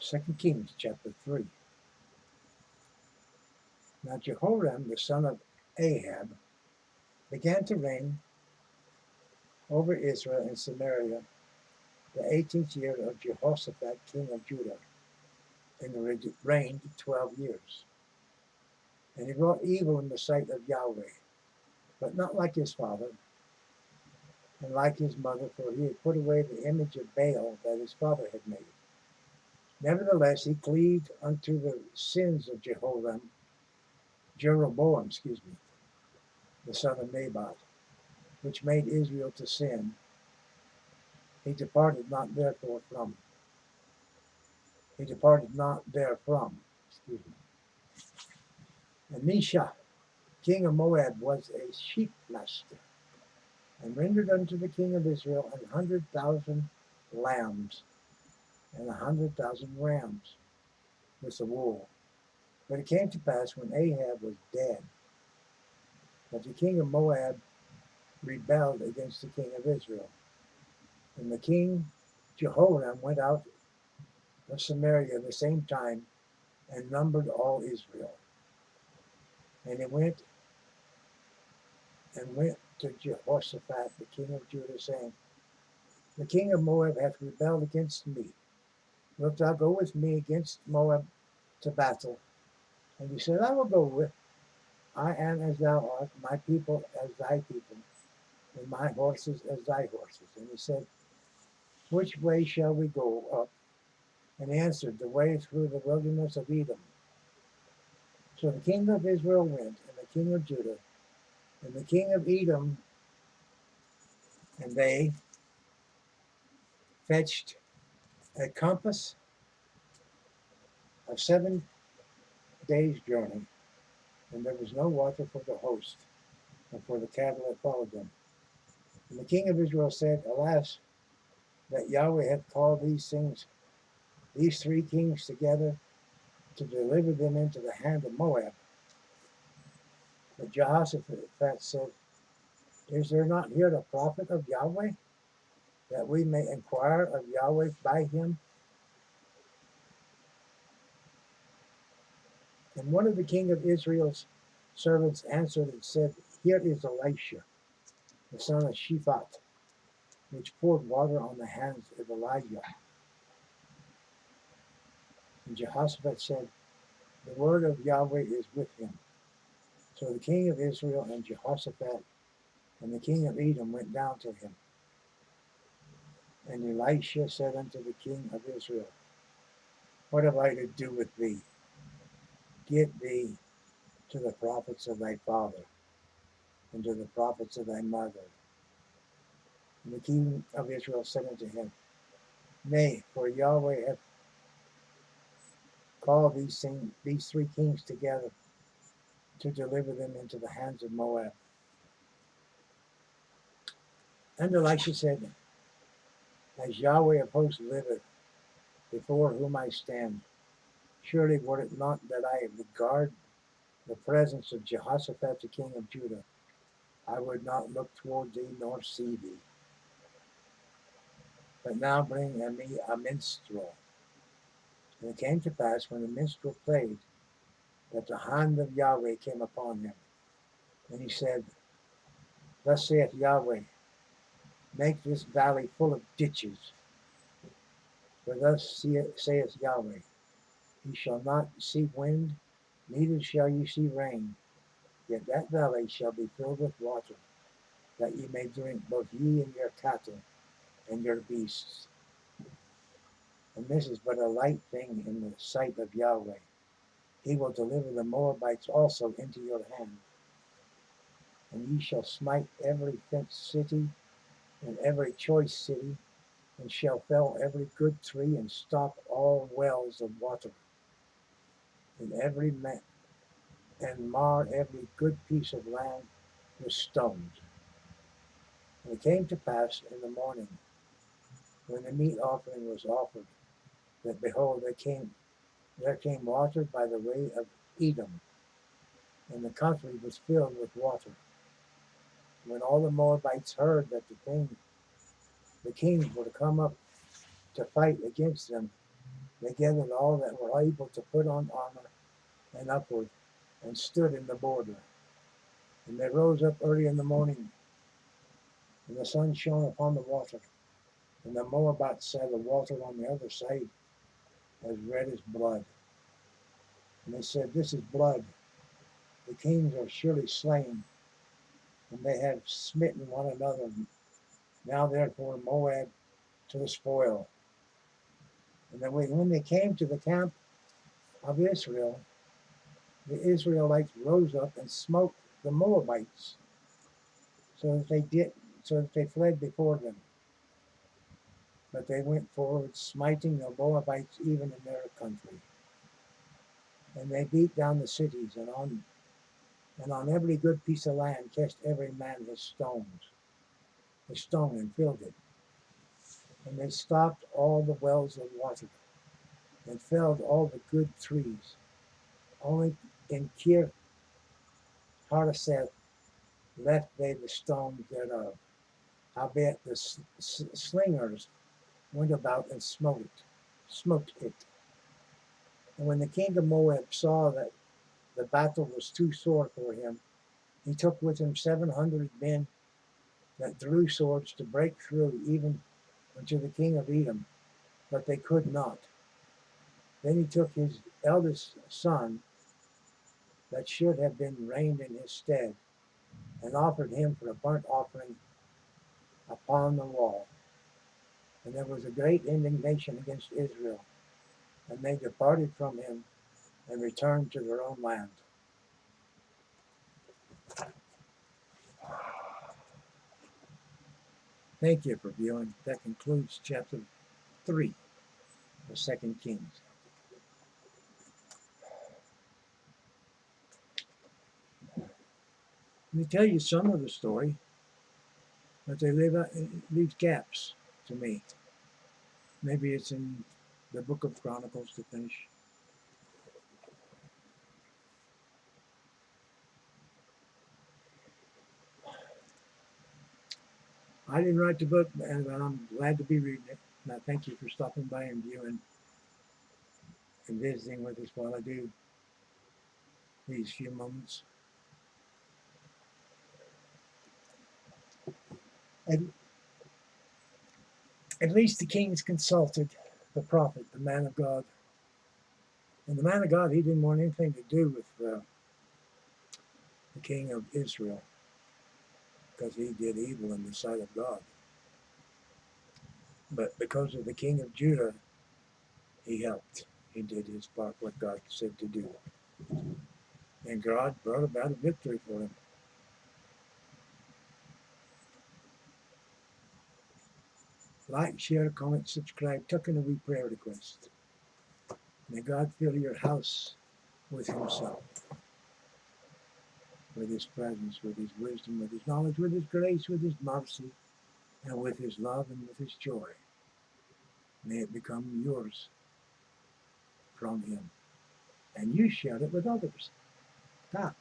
2 Kings chapter 3. Now Jehoram, the son of Ahab, began to reign over Israel and Samaria the 18th year of Jehoshaphat, king of Judah, and reigned 12 years. And he wrought evil in the sight of Yahweh, but not like his father and like his mother, for he had put away the image of Baal that his father had made. Nevertheless, he cleaved unto the sins of Jeroboam, the son of Nebat, which made Israel to sin. He departed not therefrom. And Nisha, king of Moab, was a sheep master, and rendered unto the king of Israel 100,000 lambs and 100,000 rams with the wool. But it came to pass when Ahab was dead, that the king of Moab rebelled against the king of Israel. And the king Jehoram went out of Samaria at the same time and numbered all Israel. And he went to Jehoshaphat, the king of Judah, saying, The king of Moab hath rebelled against me. Wilt thou go with me against Moab to battle? And he said, I will go with. I am as thou art, my people as thy people, and my horses as thy horses. And he said, Which way shall we go up? And he answered, The way through the wilderness of Edom. So the king of Israel went, and the king of Judah, and the king of Edom, and they fetched a compass of 7 days' journey, and there was no water for the host, and for the cattle that followed them. And the king of Israel said, Alas, that Yahweh hath called these 3 kings together, to deliver them into the hand of Moab. But Jehoshaphat said, Is there not here a prophet of Yahweh, that we may inquire of Yahweh by him? And one of the king of Israel's servants answered and said, Here is Elisha, the son of Shaphat, which poured water on the hands of Elijah. And Jehoshaphat said, The word of Yahweh is with him. So the king of Israel and Jehoshaphat and the king of Edom went down to him. And Elisha said unto the king of Israel, What have I to do with thee? Get thee to the prophets of thy father, and to the prophets of thy mother. And the king of Israel said unto him, Nay, for Yahweh hath called these 3 kings together, to deliver them into the hands of Moab. And Elisha said, As Yahweh of hosts liveth, before whom I stand, surely were it not that I regard the presence of Jehoshaphat the king of Judah, I would not look toward thee nor see thee. But now bring me a minstrel. And it came to pass, when the minstrel played, that the hand of Yahweh came upon him. And he said, Thus saith Yahweh, Make this valley full of ditches. For thus saith Yahweh, Ye shall not see wind, neither shall ye see rain, yet that valley shall be filled with water, that ye may drink, both ye and your cattle and your beasts. And this is but a light thing in the sight of Yahweh. He will deliver the Moabites also into your hand. And ye shall smite every fenced city and every choice city, and shall fell every good tree, and stop all wells of water, and mar every good piece of land with stones. And it came to pass in the morning, when the meat offering was offered, that behold, there came water by the way of Edom, and the country was filled with water. When all the Moabites heard that the kings were come up to fight against them, they gathered all that were able to put on armor and upward, and stood in the border. And they rose up early in the morning, and the sun shone upon the water. And the Moabites saw the water on the other side as red as blood. And they said, "This is blood. The kings are surely slain, and they have smitten one another. Now therefore Moab to the spoil." And then when they came to the camp of Israel, the Israelites rose up and smote the Moabites, so that they fled before them. But they went forward, smiting the Moabites even in their country. And they beat down the cities, and on every good piece of land cast every man his stone, and filled it. And they stopped all the wells of water, and felled all the good trees. Only in Kir Hareseth left they the stones thereof. Howbeit the slingers went about and smote it. And when the king of Moab saw that the battle was too sore for him, he took with him 700 men that drew swords to break through even unto the king of Edom, but they could not. Then he took his eldest son, that should have been reigned in his stead, and offered him for a burnt offering upon the wall. And there was a great indignation against Israel, and they departed from him and returned to their own land. Thank you for viewing. That concludes chapter 3 of 2 Kings. Let me tell you some of the story, but they leave gaps to me. Maybe it's in the Book of Chronicles to finish. I didn't write the book, but I'm glad to be reading it. And I thank you for stopping by and viewing and visiting with us while I do these few moments. And at least the kings consulted the prophet, the man of God. And the man of God, he didn't want anything to do with the king of Israel, because he did evil in the sight of God. But because of the king of Judah, he helped. He did his part, what God said to do. And God brought about a victory for him. Like, share, comment, subscribe, tuck in a wee prayer request. May God fill your house with himself, with his presence, with his wisdom, with his knowledge, with his grace, with his mercy, and with his love and with his joy. May it become yours from him, and you share it with others. God.